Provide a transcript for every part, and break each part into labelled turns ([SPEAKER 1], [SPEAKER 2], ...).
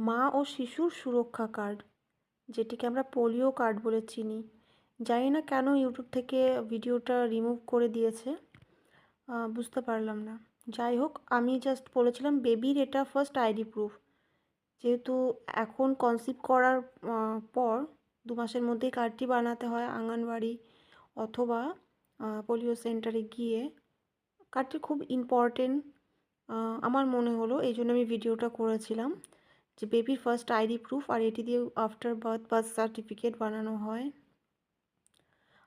[SPEAKER 1] মা ও শিশুর সুরক্ষা কার্ড, যেটিকে আমরা পোলিও কার্ড বলে চিনি। জানি না কেন ইউটিউব থেকে ভিডিওটা রিমুভ করে দিয়েছে, বুঝতে পারলাম না। যাই হোক, আমি জাস্ট বলেছিলাম বেবির এটা ফার্স্ট আইডি প্রুফ। যেহেতু এখন কনসিভ করার পর 2 মাসের মধ্যেই কার্ডটি বানাতে হয় আঙ্গনবাড়ি অথবা পোলিও সেন্টারে গিয়ে। কার্ডটি খুব ইম্পর্টেন্ট আমার মনে হলো, এই জন্য আমি ভিডিওটা করেছিলাম যে বেবির ফার্স্ট আইডি প্রুফ, আর এটি দিয়ে আফটার বার্থ সার্টিফিকেট বানানো হয়।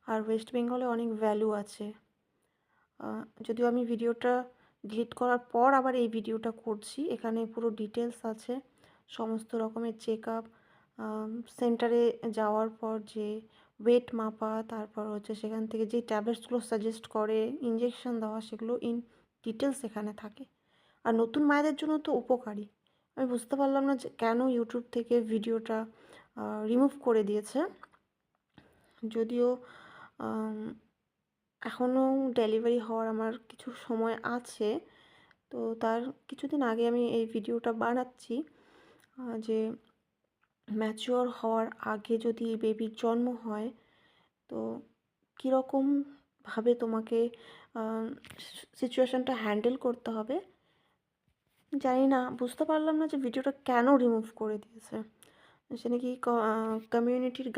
[SPEAKER 1] আর ওয়েস্ট বেঙ্গলে অনেক ভ্যালু আছে। যদিও আমি ভিডিওটা ডিলিট করার পর আবার এই ভিডিওটা করছি, এখানে পুরো ডিটেলস আছে সমস্ত রকমের চেক আপ, সেন্টারে যাওয়ার পর যে ওয়েট মাপা, তারপর হচ্ছে সেখান থেকে যে ট্যাবলেটসগুলো সাজেস্ট করে ইঞ্জেকশন দেওয়া, সেগুলো ইন ডিটেলস এখানে থাকে। আর নতুন মায়েদের জন্য তো উপকারী। আমি বুঝতে পারলাম না যে কেন ইউটিউব থেকে ভিডিওটা রিমুভ করে দিয়েছে। যদিও এখনও ডেলিভারি হওয়ার আমার কিছু সময় আছে, তো তার কিছুদিন আগে আমি এই ভিডিওটা বানাচ্ছি যে ম্যাচিওর হওয়ার আগে যদি বেবির জন্ম হয় তো কীরকমভাবে তোমাকে সিচুয়েশানটা হ্যান্ডেল করতে হবে। জানি না, বুঝতে পারলাম না যে ভিডিওটা কেন রিমুভ করে দিয়েছে। সে নাকি কমিউনিটির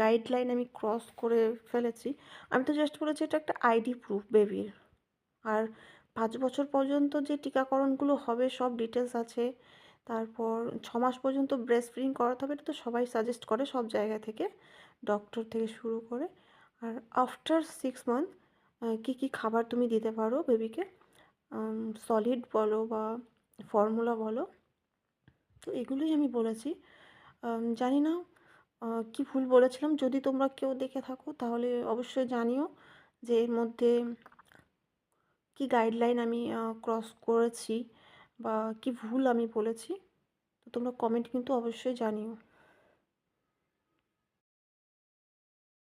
[SPEAKER 1] গাইডলাইন আমি ক্রস করে ফেলেছি। আমি তো জাস্ট বলেছি এটা একটা আইডি প্রুফ বেবির। আর 5 বছর পর্যন্ত যে টিকাকরণগুলো হবে সব ডিটেলস আছে। তারপর 6 মাস পর্যন্ত ব্রেস্ট ফিডিং করাতে হবে, এটা তো সবাই সাজেস্ট করে সব জায়গা থেকে, ডক্টর থেকে শুরু করে। আর আফটার 6 মান্থ কী কী খাবার তুমি দিতে পারো বেবিকে, সলিড বলো বা ফর্মুলা বলো, তো এগুলোই আমি বলেছি। জানি না কী ভুল বলেছিলাম। যদি তোমরা কেউ দেখে থাকো তাহলে অবশ্যই জানিও যে এর মধ্যে কী গাইডলাইন আমি ক্রস করেছি বা কী ভুল আমি বলেছি। তো তোমরা কমেন্ট কিন্তু অবশ্যই জানিও।